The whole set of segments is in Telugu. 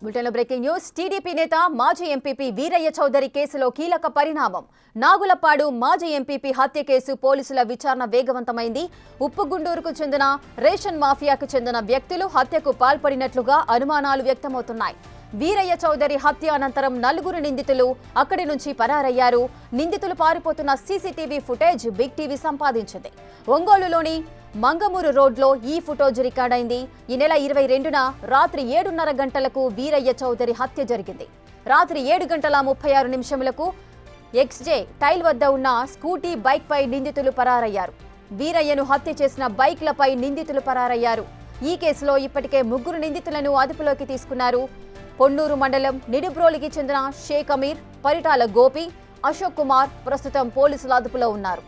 బులెటిన్లో బ్రేకింగ్ న్యూస్. టీడీపీ నేత మాజీ ఎంపీపీ వీరయ్య చౌదరి కేసులో కీలక పరిణామం. నాగులపాడు మాజీ ఎంపీపీ హత్య కేసు పోలీసుల విచారణ వేగవంతమైంది. ఉప్పుగుండూరుకు చెందిన రేషన్ మాఫియాకు చెందిన వ్యక్తులు హత్యకు పాల్పడినట్లుగా అనుమానాలు వ్యక్తమవుతున్నాయి. వీరయ్య చౌదరి హత్య అనంతరం నలుగురు నిందితులు అక్కడి నుంచి పరారయ్యారు. నిందితులు పారిపోతున్న సీసీటీవీ ఫుటేజ్ బిగ్ టీవీ సంపాదించింది. ఒంగోలులోని మంగమూరు రోడ్లో ఈ ఫుటేజ్ రికార్డైంది. ఈ నెల 22న రాత్రి 7:30 గంటలకు వీరయ్య చౌదరి హత్య జరిగింది. రాత్రి 7:36 ఎక్స్జే టైల్ వద్ద ఉన్న స్కూటీ బైక్ పై నిందితులు పరారయ్యారు. వీరయ్యను హత్య చేసిన బైక్లపై నిందితులు పరారయ్యారు. ఈ కేసులో ఇప్పటికే 3 నిందితులను అదుపులోకి తీసుకున్నారు. పొన్నూరు మండలం నిడుబ్రోలికి చెందిన షేక్ అమీర్, పరిటాల గోపి, అశోక్ కుమార్ ప్రస్తుతం పోలీసుల అదుపులో ఉన్నారు.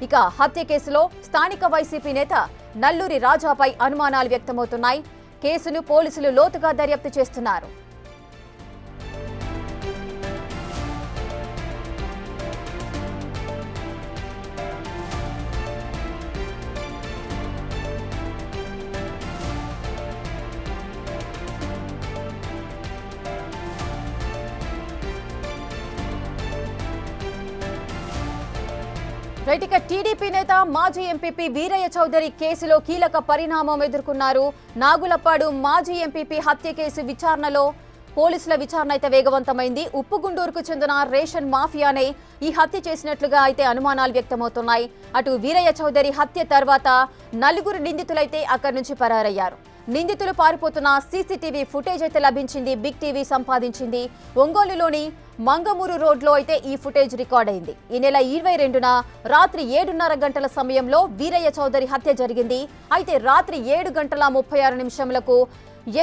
ఇక హత్య కేసులో స్థానిక వైసీపీ నేత నల్లూరి రాజాపై అనుమానాలు వ్యక్తమవుతున్నాయి. కేసును పోలీసులు లోతుగా దర్యాప్తు చేస్తున్నారు. టీడీపీ నేత మాజీ ఎంపీపీ వీరయ్య చౌదరి కేసులో కీలక పరిణామం ఎదుర్కొన్నారు. నాగులపాడు మాజీ ఎంపీపీ హత్య కేసు విచారణలో పోలీసుల విచారణ అయితే వేగవంతమైంది. ఉప్పుగుండూరుకు చెందిన రేషన్ మాఫియానే ఈ హత్య చేసినట్లుగా అయితే అనుమానాలు వ్యక్తమవుతున్నాయి. అటు వీరయ్య చౌదరి హత్య తర్వాత 4 నిందితులైతే అక్కడి నుంచి పరారయ్యారు. నిందితులు పారిపోతున్న సీసీటీవీ ఫుటేజ్ అయితే లభించింది. బిగ్ టీవీ సంపాదించింది. ఒంగోలులోని మంగమూరు రోడ్లో అయితే ఈ ఫుటేజ్ రికార్డ్ అయింది. ఈ నెల 22న రాత్రి 7:30 గంటల సమయంలో వీరయ్య చౌదరి హత్య జరిగింది. అయితే రాత్రి 7:36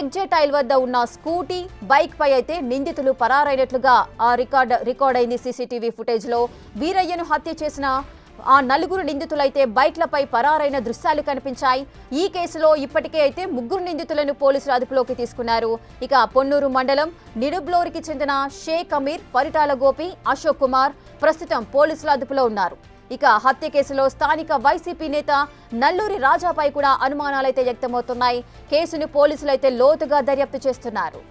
ఎగ్జే టైల్ వద్ద ఉన్న స్కూటీ బైక్ పై అయితే నిందితులు పరారైనట్లుగా ఆ రికార్డ్ అయింది. సీసీటీవీ ఫుటేజ్ లో వీరయ్యను హత్య చేసిన ఆ 4 నిందితులైతే బైక్లపై పరారైన దృశ్యాలు కనిపించాయి. ఈ కేసులో ఇప్పటికే అయితే 3 నిందితులను పోలీసులు అదుపులోకి తీసుకున్నారు. ఇక పొన్నూరు మండలం నిడుబ్లోరికి చెందిన షేక్ అమీర్, పరిటాల గోపి, అశోక్ కుమార్ ప్రస్తుతం పోలీసుల అదుపులో ఉన్నారు. ఇక హత్య కేసులో స్థానిక వైసీపీ నేత నల్లూరి రాజాపై కూడా అనుమానాలైతే వ్యక్తమవుతున్నాయి. కేసును పోలీసులైతే లోతుగా దర్యాప్తు చేస్తున్నారు.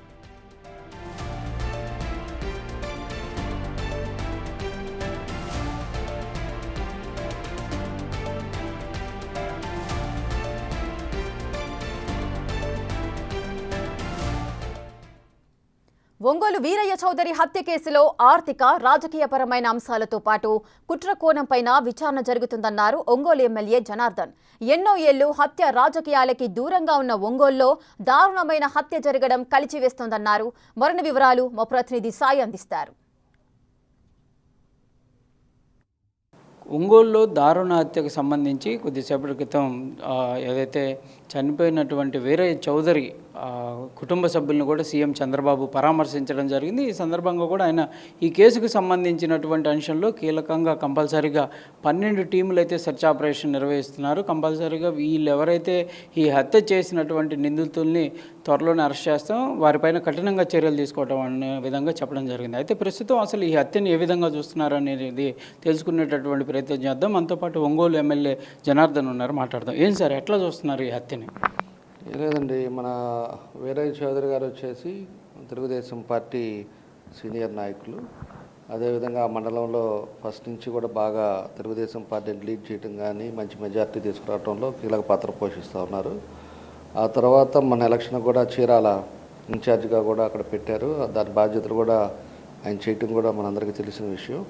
ఒంగోలు వీరయ్య చౌదరి హత్య కేసులో ఆర్థిక, రాజకీయపరమైన అంశాలతో పాటు కుట్ర కోణంపైన విచారణ జరుగుతుందన్నారు ఒంగోలు ఎమ్మెల్యే జనార్దన్. ఎన్నో ఏళ్లు హత్య రాజకీయాలకి దూరంగా ఉన్న ఒంగోలులో దారుణమైన హత్య జరగడం కలిచివేస్తోందన్నారు. మరిన్ని వివరాలు మా ప్రతినిధి సాయి అందిస్తారు. ఒంగోలులో దారుణ హత్యకు సంబంధించి కొద్దిసేపటి క్రితం ఏదైతే చనిపోయినటువంటి వీరయ్య చౌదరి కుటుంబ సభ్యులను కూడా సీఎం చంద్రబాబు పరామర్శించడం జరిగింది. ఈ సందర్భంగా కూడా ఆయన ఈ కేసుకు సంబంధించినటువంటి అంశంలో కీలకంగా కంపల్సరీగా 12 టీములు అయితే సెర్చ్ ఆపరేషన్ నిర్వహిస్తున్నారు. కంపల్సరీగా వీళ్ళు ఎవరైతే ఈ హత్య చేసినటువంటి నిందితుల్ని త్వరలోనే అరెస్ట్ చేస్తాం, వారిపైన కఠినంగా చర్యలు తీసుకోవడం అనే విధంగా చెప్పడం జరిగింది. అయితే ప్రస్తుతం అసలు ఈ హత్యని ఏ విధంగా చూస్తున్నారు అనేది తెలుసుకునేటటువంటి ప్రయత్నం చేద్దాం. మనతో పాటు ఒంగోలు ఎమ్మెల్యే జనార్దన్ ఉన్నారు, మాట్లాడదాం. ఏం సార్, ఎట్లా చూస్తున్నారు ఈ హత్యని? లేదండి, మన వీరయ్య చౌదరి గారు వచ్చేసి తెలుగుదేశం పార్టీ సీనియర్ నాయకులు. అదేవిధంగా ఆ మండలంలో ఫస్ట్ నుంచి కూడా బాగా తెలుగుదేశం పార్టీని లీడ్ చేయడం కానీ మంచి మెజార్టీ తీసుకురావడంలో కీలక పాత్ర పోషిస్తూ ఉన్నారు. ఆ తర్వాత మన ఎలక్షన్ కూడా చీరాల ఇన్ఛార్జిగా కూడా అక్కడ పెట్టారు. దాని బాధ్యతలు కూడా ఆయన చేయటం కూడా మనందరికీ తెలిసిన విషయం.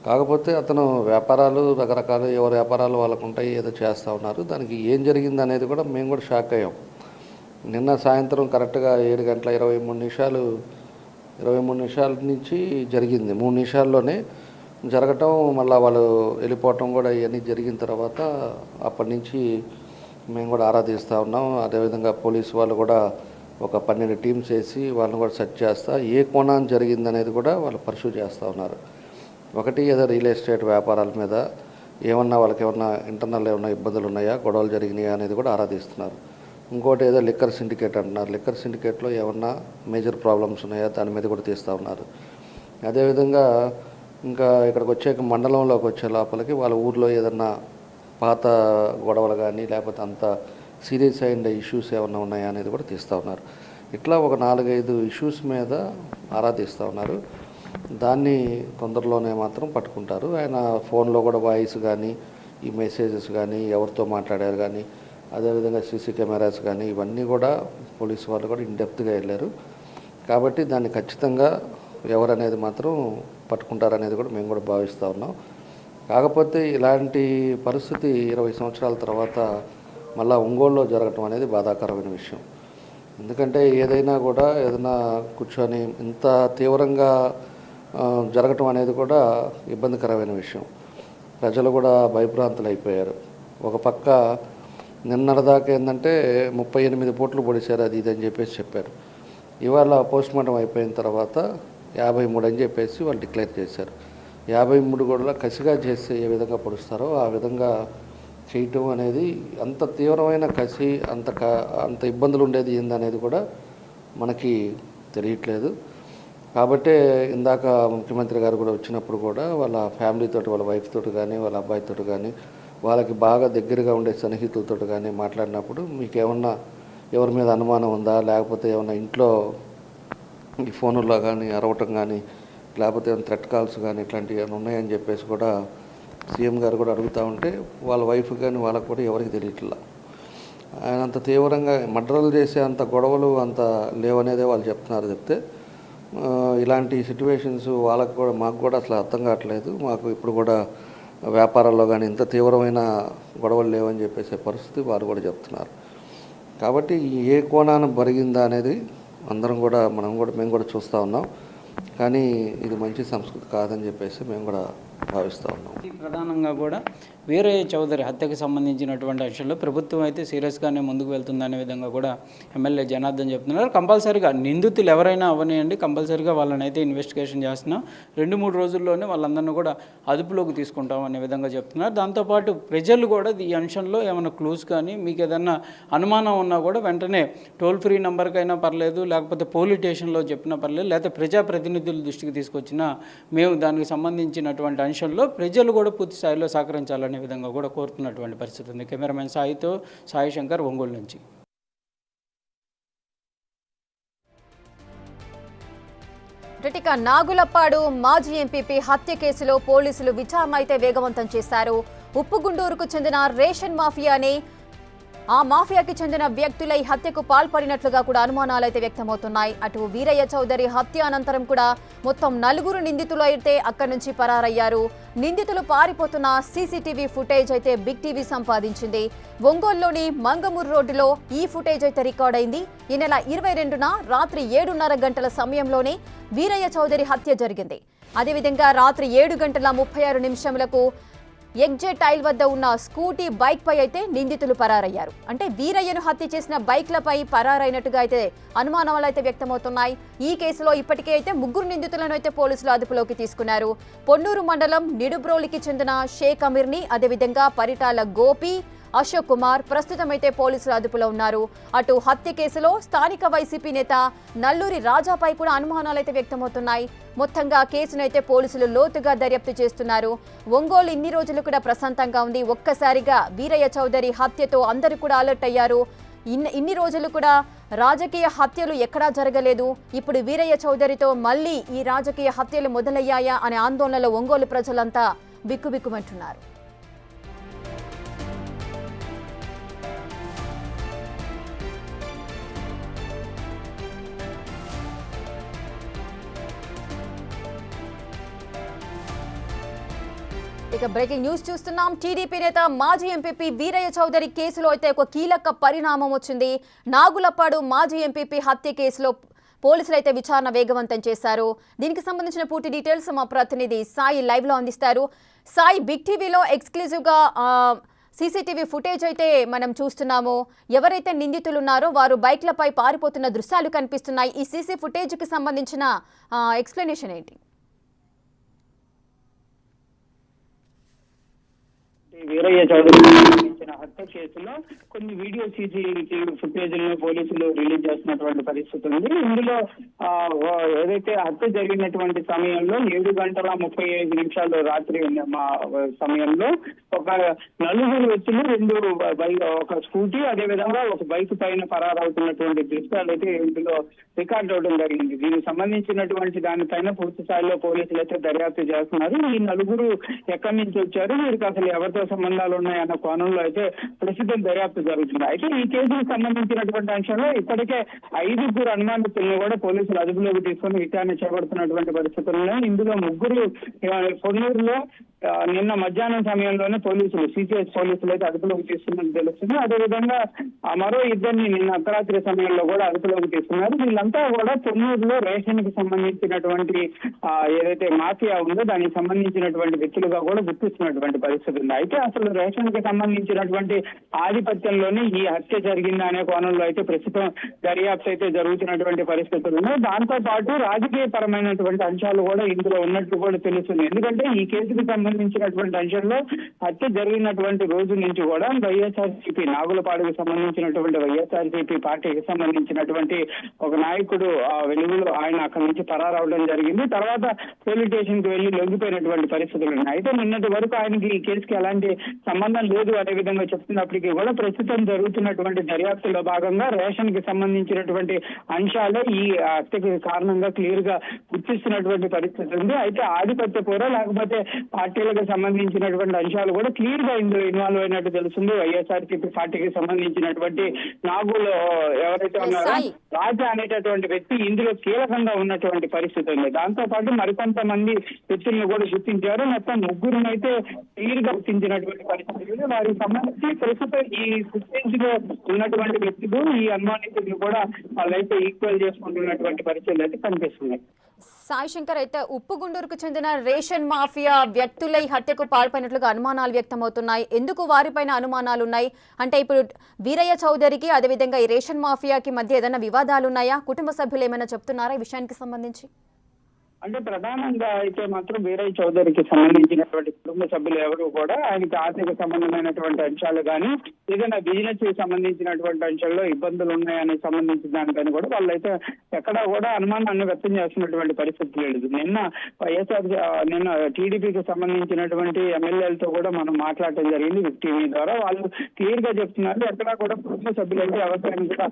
కాకపోతే అతను వ్యాపారాలు రకరకాలు, ఎవరి వ్యాపారాలు వాళ్ళకు ఉంటాయి, ఏదో చేస్తూ ఉన్నారు. దానికి ఏం జరిగింది అనేది కూడా మేము కూడా షాక్ అయ్యాం. నిన్న సాయంత్రం కరెక్ట్గా 7:23 నిమిషాల నుంచి జరిగింది. 3 నిమిషాల్లోనే జరగటం, మళ్ళీ వాళ్ళు వెళ్ళిపోవటం కూడా ఇవన్నీ జరిగిన తర్వాత అప్పటి నుంచి మేము కూడా ఆరాధిస్తూ ఉన్నాం. అదేవిధంగా పోలీసు వాళ్ళు కూడా ఒక 12 టీమ్స్ వేసి వాళ్ళని కూడా సెర్చ్ చేస్తా ఏ కోణాన్ని జరిగింది అనేది కూడా వాళ్ళు పర్సూ చేస్తూ ఉన్నారు. ఒకటి, ఏదో రియల్ ఎస్టేట్ వ్యాపారాల మీద ఏమన్నా వాళ్ళకి ఏమన్నా ఇంటర్నల్ ఏమన్నా ఇబ్బందులు ఉన్నాయా, గొడవలు జరిగినాయా అనేది కూడా ఆరాధిస్తున్నారు. ఇంకోటి ఏదో లిక్కర్ సిండికేట్ అంటున్నారు. లిక్కర్ సిండికేట్లో ఏమన్నా మేజర్ ప్రాబ్లమ్స్ ఉన్నాయా దాని మీద కూడా తీస్తూ ఉన్నారు. అదేవిధంగా ఇంకా ఇక్కడికి వచ్చే మండలంలోకి వచ్చే లోపలికి వాళ్ళ ఊర్లో ఏదన్నా పాత గొడవలు కానీ లేకపోతే అంత సీరియస్ అయిన ఇష్యూస్ ఏమన్నా ఉన్నాయా అనేది కూడా తీస్తూ ఉన్నారు. ఇట్లా ఒక 4-5 ఇష్యూస్ మీద ఆరా తీస్తూ ఉన్నారు. దాన్ని తొందరలోనే మాత్రం పట్టుకుంటారు. ఆయన ఫోన్లో కూడా వాయిస్ కానీ, ఈ మెసేజెస్ కానీ, ఎవరితో మాట్లాడారు కానీ, అదేవిధంగా సీసీ కెమెరాస్ కానీ ఇవన్నీ కూడా పోలీసు వాళ్ళు కూడా ఇన్డెప్త్గా వెళ్ళారు. కాబట్టి దాన్ని ఖచ్చితంగా ఎవరనేది మాత్రం పట్టుకుంటారనేది కూడా మేము కూడా భావిస్తూ ఉన్నాం. కాకపోతే ఇలాంటి పరిస్థితి 20 సంవత్సరాల తర్వాత మళ్ళీ ఒంగోలులో జరగటం అనేది బాధాకరమైన విషయం. ఎందుకంటే ఏదైనా కూర్చొని ఇంత తీవ్రంగా జరగటం అనేది కూడా ఇబ్బందికరమైన విషయం. ప్రజలు కూడా భయభ్రాంతులు అయిపోయారు. ఒక పక్క నిన్నటిదాకా ఏంటంటే 38 పూట్లు పొడిచారు, అది ఇది అని చెప్పారు. ఇవాళ పోస్ట్మార్టం అయిపోయిన తర్వాత 53 అని చెప్పేసి వాళ్ళు డిక్లేర్ చేశారు. 53 కూడా కసిగా చేస్తే ఏ విధంగా పొడుస్తారో ఆ విధంగా చేయటం అనేది అంత తీవ్రమైన కసి, అంత ఇబ్బందులు ఉండేది ఏందనేది కూడా మనకి తెలియట్లేదు. కాబట్టే ఇందాక ముఖ్యమంత్రి గారు కూడా వచ్చినప్పుడు కూడా వాళ్ళ ఫ్యామిలీతో, వాళ్ళ వైఫ్ తోటి కానీ, వాళ్ళ అబ్బాయితో కానీ, వాళ్ళకి బాగా దగ్గరగా ఉండే సన్నిహితులతో కానీ మాట్లాడినప్పుడు మీకేమన్నా ఎవరి మీద అనుమానం ఉందా, లేకపోతే ఏమన్నా ఇంట్లో ఈ ఫోనుల్లో కానీ అరవటం కానీ, లేకపోతే ఏమైనా థ్రెట్ కాల్స్ కానీ ఇట్లాంటివి ఏమైనా ఉన్నాయని చెప్పేసి కూడా సీఎం గారు కూడా అడుగుతూ ఉంటే వాళ్ళ వైఫ్ కానీ వాళ్ళకు కూడా ఎవరికి తెలియట్లా. ఆయన అంత తీవ్రంగా మర్డర్లు చేసే అంత గొడవలు అంత లేవనేదే వాళ్ళు చెప్తున్నారు చెప్తే, ఇలాంటి సిట్యువేషన్స్ వాళ్ళకు కూడా మాకు కూడా అసలు అర్థం కావట్లేదు. మాకు ఇప్పుడు కూడా వ్యాపారాల్లో కానీ ఇంత తీవ్రమైన గొడవలు లేవని చెప్పేసే పరిస్థితి వారు కూడా చెప్తున్నారు. కాబట్టి ఏ కోణాన్ని బరిగిందా అనేది మేము కూడా చూస్తూ ఉన్నాం. కానీ ఇది మంచి సంస్కృతి కాదని చెప్పేసి మేము కూడా భావిస్తూ ఉన్నాం. ప్రధానంగా కూడా వీరయ్య చౌదరి హత్యకు సంబంధించినటువంటి విషయంలో ప్రభుత్వం అయితే సీరియస్గానే ముందుకు వెళ్తుందనే విధంగా కూడా ఎమ్మెల్యే జనార్దన్ చెప్తున్నారు. కంపల్సరీగా నిందితులు ఎవరైనా అవనియండి, కంపల్సరీగా వాళ్ళని అయితే ఇన్వెస్టిగేషన్ చేస్తున్నాం, 2-3 రోజుల్లోనే వాళ్ళందరినీ కూడా అదుపులోకి తీసుకుంటాం అనే విధంగా చెప్తున్నారు. దాంతోపాటు ప్రజలు కూడా ఈ అంశంలో ఏమైనా క్లూస్ కానీ మీకు ఏదన్నా అనుమానం ఉన్నా కూడా వెంటనే టోల్ ఫ్రీ నెంబర్కైనా పర్లేదు, లేకపోతే పోలీస్ స్టేషన్లో చెప్పినా పర్లేదు, లేకపోతే ప్రజాప్రతినిధుల దృష్టికి తీసుకొచ్చినా మేము దానికి సంబంధించినటువంటి అంశంలో ప్రజలు కూడా పూర్తి స్థాయిలో సహకరించాలనే విధంగా కూడా కోరుతున్నటువంటి పరిస్థితి ఉంది. కెమెరామెన్ సాయితో సాయి శంకర్, ఒంగోలు నుంచి. నాగులప్పాడు మాజీ ఎంపీపీ హత్య కేసులో పోలీసులు విచారణ అయితే వేగవంతం చేశారు. ఉప్పుగుండూరుకు చెందిన రేషన్ మాఫియాని ఆ మాఫియాకి చెందిన వ్యక్తుల ఈ హత్యకు పాల్పడినట్లుగా కూడా అనుమానాలైతే వ్యక్తమవుతున్నాయి. అటు వీరయ్య చౌదరి హత్య అనంతరం కూడా మొత్తం 4 నిందితులు అయితే అక్కడి నుంచి పరారయ్యారు. నిందితులు పారిపోతున్న సీసీటీవీ ఫుటేజ్ అయితే బిగ్ టీవీ సంపాదించింది. ఒంగోలులోని మంగమూరు రోడ్డులో ఈ ఫుటేజ్ అయితే రికార్డ్ అయింది. ఈ నెల 22న రాత్రి 7:30 గంటల సమయంలోనే వీరయ్య చౌదరి హత్య జరిగింది. అదేవిధంగా రాత్రి 7:36 ఎగ్జెట్ టైల్ వద్ద ఉన్న స్కూటీ బైక్ పై అయితే నిందితులు పరారయ్యారు. అంటే వీరయ్యను హత్య చేసిన బైక్లపై పరారైనట్టుగా అయితే అనుమానాలు అయితే వ్యక్తమవుతున్నాయి. ఈ కేసులో ఇప్పటికే అయితే 3 నిందితులను అయితే పోలీసులు అదుపులోకి తీసుకున్నారు. పొన్నూరు మండలం నిడుబ్రోలికి చెందిన షేక్ అమీర్ని, అదేవిధంగా పరిటాల గోపి, అశోక్ కుమార్ ప్రస్తుతం అయితే పోలీసుల అదుపులో ఉన్నారు. అటు హత్య కేసులో స్థానిక వైసీపీ నేత నల్లూరి రాజాపై కూడా అనుమానాలు అయితే వ్యక్తమవుతున్నాయి. మొత్తంగా కేసునైతే పోలీసులు లోతుగా దర్యాప్తు చేస్తున్నారు. ఒంగోలు ఇన్ని రోజులు కూడా ప్రశాంతంగా ఉంది. ఒక్కసారిగా వీరయ్య చౌదరి హత్యతో అందరూ కూడా అలర్ట్ అయ్యారు. ఇన్ని రోజులు కూడా రాజకీయ హత్యలు ఎక్కడా జరగలేదు. ఇప్పుడు వీరయ్య చౌదరితో మళ్ళీ ఈ రాజకీయ హత్యలు మొదలయ్యాయా అనే ఆందోళనలో ఒంగోలు ప్రజలంతా బిక్కుబిక్కుమంటున్నారు. ఇక బ్రేకింగ్ న్యూస్ చూస్తున్నాం. టీడీపీ నేత మాజీ ఎంపీపీ వీరయ్య చౌదరి కేసులో అయితే ఒక కీలక పరిణామం వచ్చింది. నాగులప్పాడు మాజీ ఎంపీపీ హత్య కేసులో పోలీసులు అయితే విచారణ వేగవంతం చేశారు. దీనికి సంబంధించిన పూర్తి డీటెయిల్స్ మా ప్రతినిధి సాయి లైవ్ లో అందిస్తారు. సాయి, బిగ్ టీవీలో ఎక్స్క్లూజివ్గా సీసీటీవీ ఫుటేజ్ అయితే మనం చూస్తున్నాము. ఎవరైతే నిందితులు ఉన్నారో వారు బైక్లపై పారిపోతున్న దృశ్యాలు కనిపిస్తున్నాయి. ఈ సీసీ ఫుటేజ్కి సంబంధించిన ఎక్స్ప్లెనేషన్ ఏంటి? వీరయ్య చౌదరికి సంబంధించిన హత్య కేసులో కొన్ని వీడియో సీసీటీవీ ఫుటేజ్లను పోలీసులు రిలీజ్ చేస్తున్నటువంటి పరిస్థితి ఉంది. ఇందులో ఏదైతే హత్య జరిగినటువంటి సమయంలో 7:35 రాత్రి సమయంలో ఒక నలుగురు వ్యక్తులు ఒక స్కూటీ అదేవిధంగా ఒక బైక్ పైన పరారవుతున్నటువంటి దృశ్యాలు అయితే ఇందులో రికార్డ్ అవడం జరిగింది. దీనికి సంబంధించినటువంటి దానిపైన పూర్తి స్థాయిలో పోలీసులు అయితే దర్యాప్తు చేస్తున్నారు. ఈ నలుగురు ఎక్కడి నుంచి వచ్చారు, వీరికి అసలు ఎవరితో సంబంధాలు ఉన్నాయన్న కోణంలో అయితే ప్రస్తుతం దర్యాప్తు జరుగుతుంది. అయితే ఈ కేసుకు సంబంధించినటువంటి అంశంలో ఇప్పటికే 5 అనుమానితులను కూడా పోలీసులు అదుపులోకి తీసుకొని విచారణ చేపడుతున్నటువంటి పరిస్థితుల్లో ఇందులో 3 పొన్నూరులో నిన్న మధ్యాహ్నం సమయంలోనే సిసిఎస్ పోలీసులు అయితే అదుపులోకి తీసుకున్నట్టు తెలుస్తుంది. అదేవిధంగా మరో 2 నిన్న అర్ధరాత్రి సమయంలో కూడా అదుపులోకి తీసుకున్నారు. వీళ్ళంతా కూడా పొన్నూరులో రేషన్ కి సంబంధించినటువంటి ఏదైతే మాఫియా ఉందో దానికి సంబంధించినటువంటి వ్యక్తులుగా కూడా గుర్తిస్తున్నటువంటి పరిస్థితి ఉంది. అయితే అసలు రేషన్ కి సంబంధించినటువంటి ఆధిపత్యంలోనే ఈ హత్య జరిగిందా అనే కోణంలో అయితే ప్రస్తుతం దర్యాప్తు అయితే జరుగుతున్నటువంటి పరిస్థితులు ఉన్నాయి. దాంతో పాటు రాజకీయ పరమైనటువంటి అంశాలు కూడా ఇందులో ఉన్నట్టు కూడా తెలుస్తుంది. ఎందుకంటే ఈ కేసుకు సంబంధించినటువంటి అంశంలో హత్య జరిగినటువంటి రోజు నుంచి కూడా వైఎస్ఆర్సీపీ నాగులపాడుకు సంబంధించినటువంటి వైఎస్ఆర్సీపీ పార్టీకి సంబంధించినటువంటి ఒక నాయకుడు వెలుగులో ఆయన అక్కడి నుంచి పరారవడం జరిగింది. తర్వాత పోలీస్ స్టేషన్ కి వెళ్లి లొంగిపోయినటువంటి పరిస్థితులు ఉన్నాయి. అయితే నిన్నటి వరకు ఆయనకి ఈ కేసుకి ఎలాంటి సంబంధం లేదు అనే విధంగా చెప్తున్నప్పటికీ కూడా ప్రస్తుతం జరుగుతున్నటువంటి దర్యాప్తులో భాగంగా రేషన్ కి సంబంధించినటువంటి అంశాలు ఈ హత్యకి కారణంగా క్లియర్ గా గుర్తిస్తున్నటువంటి పరిస్థితి ఉంది. అయితే ఆధిపత్య పోర లేకపోతే పార్టీలకు సంబంధించినటువంటి అంశాలు కూడా క్లియర్ గా ఇందులో ఇన్వాల్వ్ అయినట్టు తెలుస్తుంది. వైఎస్ఆర్సీపీ పార్టీకి సంబంధించినటువంటి నాగులు ఎవరైతే ఉన్నారో రాజా అనేటటువంటి వ్యక్తి ఇందులో కీలకంగా ఉన్నటువంటి పరిస్థితి ఉంది. దాంతో పాటు మరికొంతమంది వ్యక్తులను కూడా గుర్తించారు. మొత్తం 3 అయితే క్లియర్ గా గుర్తించినటువంటి పరిస్థితి. వారికి సంబంధించి ప్రస్తుతం ఈ ఫుటేజ్ లో ఉన్నటువంటి వ్యక్తులు ఈ అనుమానితులు కూడా వాళ్ళైతే ఈక్వల్ చేసుకుంటున్నటువంటి పరిస్థితులు అయితే కనిపిస్తున్నాయి. సాయి శంకర్, అయితే ఉప్పుగుండూరుకు చెందిన రేషన్ మాఫియా వ్యక్తులై హత్యకు పాల్పడినట్లుగా అనుమానాలు వ్యక్తమవుతున్నాయి. ఎందుకు వారిపైన అనుమానాలు ఉన్నాయి అంటే ఇప్పుడు వీరయ్య చౌదరికి అదేవిధంగా ఈ రేషన్ మాఫియాకి మధ్య ఏదైనా వివాదాలు ఉన్నాయా? కుటుంబ సభ్యులు ఏమైనా చెప్తున్నారా ఈ విషయానికి సంబంధించి? అంటే ప్రధానంగా అయితే మాత్రం వీరయ్య చౌదరికి సంబంధించినటువంటి కుటుంబ సభ్యులు ఎవరు కూడా ఆయనకి ఆర్థిక సంబంధమైనటువంటి అంశాలు కానీ ఏదైనా బిజినెస్ కి సంబంధించినటువంటి అంశాల్లో ఇబ్బందులు ఉన్నాయని సంబంధించిన దానిపైన కూడా వాళ్ళైతే ఎక్కడా కూడా అనుమానాన్ని వ్యక్తం చేస్తున్నటువంటి పరిస్థితి లేదు. నిన్న టీడీపీకి సంబంధించినటువంటి ఎమ్మెల్యేలతో కూడా మనం మాట్లాడటం జరిగింది టీవీ ద్వారా. వాళ్ళు క్లియర్ గా చెప్తున్నారు ఎక్కడా కూడా కుటుంబ సభ్యులు అయితే ఎవరికైనా కూడా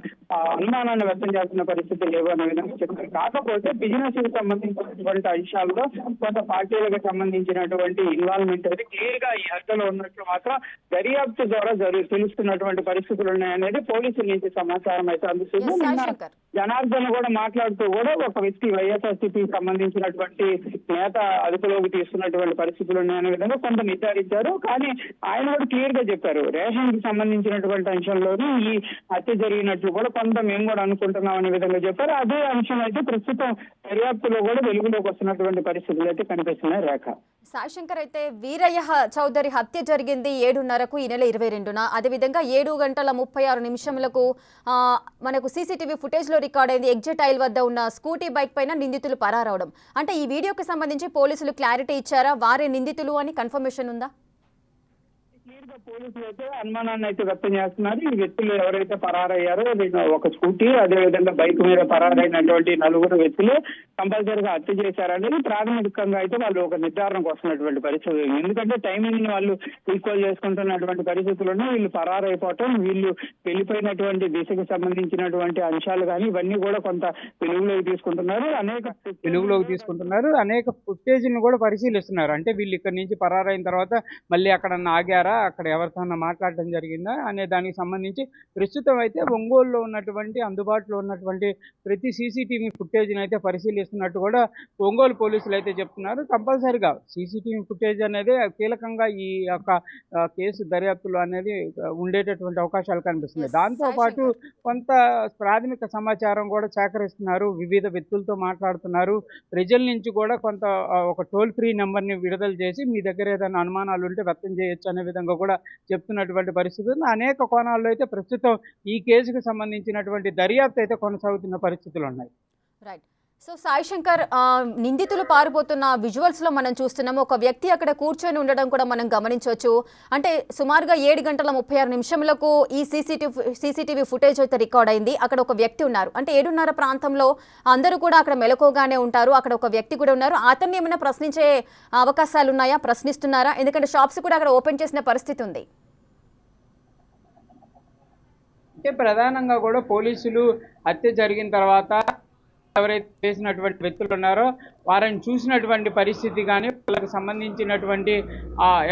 అనుమానాన్ని వ్యక్తం చేస్తున్న పరిస్థితి లేవు అనే విధంగా చెప్తారు. కాకపోతే బిజినెస్ కి సంబంధించిన అంశాల్లో కొంత పార్టీలకు సంబంధించినటువంటి ఇన్వాల్వ్మెంట్ అయితే క్లియర్ గా ఈ హత్యలో ఉన్నట్లు మాత్రం దర్యాప్తు ద్వారా తెలుస్తున్నటువంటి పరిస్థితులు ఉన్నాయనేది పోలీసుల నుంచి సమాచారం అయితే అందుతుంది. జనార్దన్ కూడా మాట్లాడుతూ కూడా ఒక వ్యక్తి వైఎస్ఆర్సీపీకి సంబంధించినటువంటి నేత అదుపులోకి తీసుకున్నటువంటి పరిస్థితులు ఉన్నాయనే విధంగా కొంత నిర్ధారించారు. కానీ ఆయన కూడా క్లియర్ గా చెప్పారు రేషన్ కి సంబంధించినటువంటి అంశంలోనే ఈ హత్య జరిగినట్లు కూడా కొంత మేము కూడా అనుకుంటున్నాం అనే విధంగా చెప్పారు. అదే అంశం అయితే ప్రస్తుతం దర్యాప్తులో కూడా వెలుగులోకి వస్తున్నటువంటి పరిస్థితులు అయితే కనిపిస్తున్నాయి. రేఖ సాయి శంకర్, అయితే వీరయ్య చౌదరి హత్య జరిగింది 7:30 ఈ నెల 22న. అదేవిధంగా 7:36 మనకు సీసీటీవీ ఫుటేజ్ లో రికార్డ్ అయింది. ఎగ్జిట్ ఐల్ వద్ద ఉన్న స్కూటీ బైక్ పైన నిందితులు పరారవడం. అంటే ఈ వీడియోకి సంబంధించి పోలీసులు క్లారిటీ ఇచ్చారా? వారే నిందితులు అని కన్ఫర్మేషన్ ఉందా? క్లియర్ గా పోలీసులు అయితే అనుమానాన్ని అయితే వ్యక్తం చేస్తున్నారు. ఈ వ్యక్తులు ఎవరైతే పరారయ్యారో ఒక స్కూటీ అదేవిధంగా బైక్ మీద పరారైనటువంటి 4 వ్యక్తులు కంపల్సరీగా హత్య చేశారనేది ప్రాథమికంగా అయితే వాళ్ళు ఒక నిర్ధారణకు వస్తున్నటువంటి పరిస్థితి. ఎందుకంటే టైమింగ్ ని వాళ్ళు ఈక్వల్ చేసుకుంటున్నటువంటి పరిస్థితుల్లోనే వీళ్ళు పరారైపోవటం, వీళ్ళు వెళ్ళిపోయినటువంటి దిశకు సంబంధించినటువంటి అంశాలు కానీ ఇవన్నీ కూడా కొంత వెలుగులోకి తీసుకుంటున్నారు. అనేక ఫుటేజ్ని కూడా పరిశీలిస్తున్నారు. అంటే వీళ్ళు ఇక్కడ నుంచి పరారైన తర్వాత మళ్ళీ అక్కడ ఆగారా, అక్కడ ఎవరితో మాట్లాడటం జరిగిందా అనే దానికి సంబంధించి ప్రస్తుతం అయితే ఒంగోలులో ఉన్నటువంటి అందుబాటులో ఉన్నటువంటి ప్రతి సీసీటీవీ ఫుటేజ్ని అయితే పరిశీలిస్తున్నట్టు కూడా ఒంగోలు పోలీసులు అయితే చెప్తున్నారు. కంపల్సరిగా సీసీటీవీ ఫుటేజ్ అనేది కీలకంగా ఈ యొక్క కేసు దర్యాప్తులో అనేది ఉండేటటువంటి అవకాశాలు కనిపిస్తుంది. దాంతోపాటు కొంత ప్రాథమిక సమాచారం కూడా సేకరిస్తున్నారు, వివిధ వ్యక్తులతో మాట్లాడుతున్నారు. ప్రజల నుంచి కూడా కొంత ఒక టోల్ ఫ్రీ నెంబర్ని విడుదల చేసి మీ దగ్గర ఏదైనా అనుమానాలు ఉంటే వ్యక్తం చేయొచ్చు అనే విధంగా కూడా చెప్తున్నటువంటి పరిస్థితులు అనేక కోణాల్లో అయితే ప్రస్తుతం ఈ కేసుకు సంబంధించినటువంటి దర్యాప్తు అయితే కొనసాగుతున్న పరిస్థితులు ఉన్నాయి. రైట్. సో సాయి శంకర్, నిందితులు పారిపోతున్న విజువల్స్ లో మనం చూస్తున్నాము, ఒక వ్యక్తి అక్కడ కూర్చొని ఉండడం కూడా మనం గమనించవచ్చు. అంటే సుమారుగా 7:36 ఈ సీసీటీవీ ఫుటేజ్ అయితే రికార్డ్ అయింది. అక్కడ ఒక వ్యక్తి ఉన్నారు, అంటే 7:30 ప్రాంతంలో అందరూ కూడా అక్కడ మెలకుగానే ఉంటారు. అక్కడ ఒక వ్యక్తి కూడా ఉన్నారు. అతన్ని ఏమైనా ప్రశ్నించే అవకాశాలు ఉన్నాయా? ప్రశ్నిస్తున్నారా? ఎందుకంటే షాప్స్ కూడా అక్కడ ఓపెన్ చేసిన పరిస్థితి ఉంది. అంటే ప్రధానంగా కూడా పోలీసులు హత్య జరిగిన తర్వాత ఎవరైతే చేసినటువంటి వ్యక్తులు ఉన్నారో వారిని చూసినటువంటి పరిస్థితి కానీ వాళ్ళకి సంబంధించినటువంటి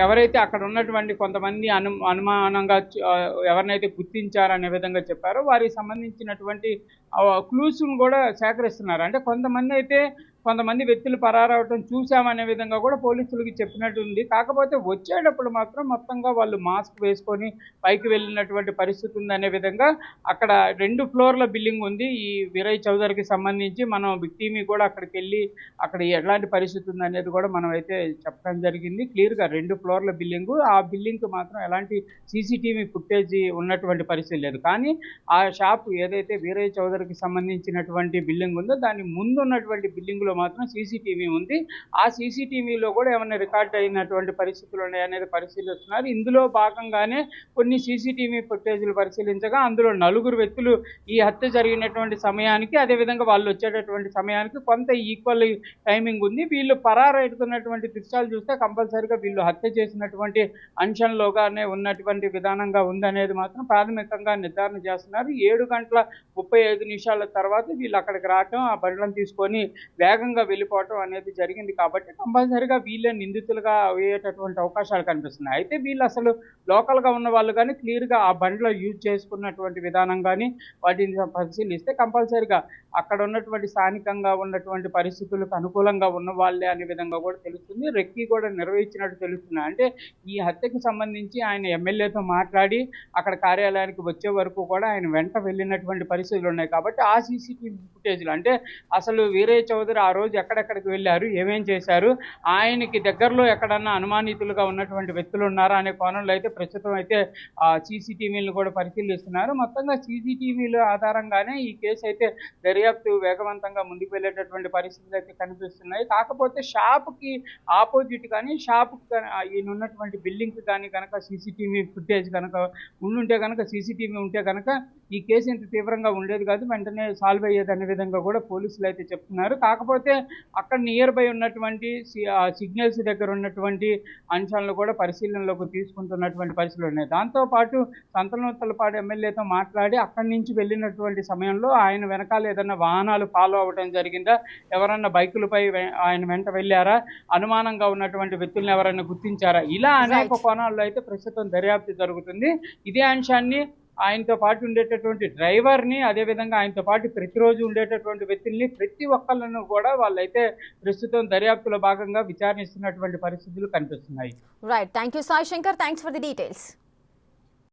ఎవరైతే అక్కడ ఉన్నటువంటి కొంతమంది అనుమానంగా ఎవరినైతే గుర్తించారనే విధంగా చెప్పారో వారికి సంబంధించినటువంటి క్లూస్ను కూడా సేకరిస్తున్నారు. అంటే కొంతమంది వ్యక్తులు పరారవటం చూసామనే విధంగా కూడా పోలీసులకి చెప్పినట్టు ఉంది. కాకపోతే వచ్చేటప్పుడు మాత్రం మొత్తంగా వాళ్ళు మాస్క్ వేసుకొని పైకి వెళ్ళినటువంటి పరిస్థితి ఉందనే విధంగా అక్కడ 2 ఫ్లోర్ల బిల్డింగ్ ఉంది. ఈ వీరయ్య చౌదరికి సంబంధించి మనం బిగ్ టీవీ కూడా అక్కడికి వెళ్ళి అక్కడ ఎలాంటి పరిస్థితి ఉందనేది కూడా మనం అయితే చెప్పడం జరిగింది. క్లియర్గా 2 ఫ్లోర్ల బిల్డింగు, ఆ బిల్డింగ్కి మాత్రం ఎలాంటి సీసీటీవీ ఫుటేజ్ ఉన్నటువంటి పరిస్థితి లేదు. కానీ ఆ షాప్ ఏదైతే వీరయ్య చౌదరికి సంబంధించినటువంటి బిల్డింగ్ ఉందో దాని ముందు ఉన్నటువంటి బిల్డింగ్లో మాత్రం సీసీటీవీ ఉంది. ఆ సీసీటీవీలో కూడా ఏమైనా రికార్డ్ అయినటువంటి పరిస్థితులు ఉన్నాయనేది పరిశీలిస్తున్నారు. ఇందులో భాగంగానే కొన్ని సీసీటీవీ ఫుటేజ్లు పరిశీలించగా అందులో 4 వ్యక్తులు ఈ హత్య జరిగినటువంటి సమయానికి, అదేవిధంగా వాళ్ళు వచ్చేటటువంటి సమయానికి కొంత ఈక్వల్ టైమింగ్ ఉంది. వీళ్ళు పరారైతున్నటువంటి దృశ్యాలు చూస్తే కంపల్సరీగా వీళ్ళు హత్య చేసినటువంటి అంశంలోగానే ఉన్నటువంటి విధానంగా ఉందనేది మాత్రం ప్రాథమికంగా నిర్ధారణ చేస్తున్నారు. 7:35 తర్వాత వీళ్ళు అక్కడికి రావటం, ఆ బండ్లను తీసుకొని వేగంగా వెళ్ళిపోవటం అనేది జరిగింది. కాబట్టి కంపల్సరీగా వీళ్ళే నిందితులుగా అయ్యేటటువంటి అవకాశాలు కనిపిస్తున్నాయి. అయితే వీళ్ళు అసలు లోకల్గా ఉన్న వాళ్ళు కానీ క్లియర్గా ఆ బండ్లో యూజ్ చేసుకున్నటువంటి విధానం కానీ వాటిని పరిశీలిస్తే కంపల్సరీగా అక్కడ ఉన్నటువంటి స్థానికంగా ఉన్నటువంటి పరిస్థితులకు అనుకూలంగా ఉన్న వాళ్ళే అనే విధంగా కూడా తెలుస్తుంది. రెక్కీ కూడా నిర్వహించినట్టు తెలుస్తుంది. అంటే ఈ హత్యకు సంబంధించి ఆయన ఎమ్మెల్యేతో మాట్లాడి అక్కడ కార్యాలయానికి వచ్చే వరకు కూడా ఆయన వెంట వెళ్ళినటువంటి పరిస్థితులు ఉన్నాయి. కాబట్టి ఆ సీసీటీవీ ఫుటేజ్లు, అంటే అసలు వీరయ్య చౌదరి ఆ రోజు ఎక్కడెక్కడికి వెళ్ళారు, ఏమేం చేశారు, ఆయనకి దగ్గరలో ఎక్కడన్నా అనుమానితులుగా ఉన్నటువంటి వ్యక్తులు ఉన్నారా అనే కోణంలో అయితే ప్రస్తుతం అయితే సీసీటీవీలను కూడా పరిశీలిస్తున్నారు. మొత్తంగా సీసీటీవీల ఆధారంగానే ఈ కేసు అయితే దర్యాప్తు వేగవంతంగా ముందుకు వెళ్ళేటటువంటి పరిస్థితులు అయితే కనిపిస్తున్నాయి. కాకపోతే షాప్కి ఆపోజిట్ కానీ ఈయన ఉన్నటువంటి బిల్డింగ్కి కానీ కనుక సీసీటీవీ ఫుటేజ్ కనుక ఉండుంటే కనుక, సీసీటీవీ ఉంటే కనుక ఈ కేసు ఇంత తీవ్రంగా ఉండేది కాదు, వెంటనే సాల్వ్ అయ్యేది అనే విధంగా కూడా పోలీసులు అయితే చెప్తున్నారు. కాకపోతే అక్కడ నియర్ బై ఉన్నటువంటి సిగ్నల్స్ దగ్గర ఉన్నటువంటి అంశాలను కూడా పరిశీలనలోకి తీసుకుంటున్నటువంటి పరిస్థితులు ఉన్నాయి. దాంతోపాటు సంతనూతలపాడు ఎమ్మెల్యేతో మాట్లాడి అక్కడి నుంచి వెళ్ళినటువంటి సమయంలో ఆయన వెనకాల ఏదైనా వాహనాలు ఫాలో అవ్వడం జరిగిందా, ఎవరన్నా బైకులపై ఆయన వెంట వెళ్ళారా, అనుమానంగా ఉన్నటువంటి వ్యక్తులను ఎవరైనా గుర్తించారా, ఇలా అనేక కోణాల్లో అయితే ప్రస్తుతం దర్యాప్తు జరుగుతుంది. ఇదే అంశాన్ని ఆయనతో పాటు ఉండేటటువంటి డ్రైవర్ని, అదేవిధంగా ఆయనతో పాటు ప్రతిరోజు ఉండేటటువంటి వ్యక్తుల్ని, ప్రతి ఒక్కళ్ళను కూడా వాళ్ళైతే ప్రస్తుతం దర్యాప్తులో భాగంగా విచారణిస్తున్నటువంటి పరిస్థితులు కనిపిస్తున్నాయి. Right, thank you Sai Shankar, thanks for the details.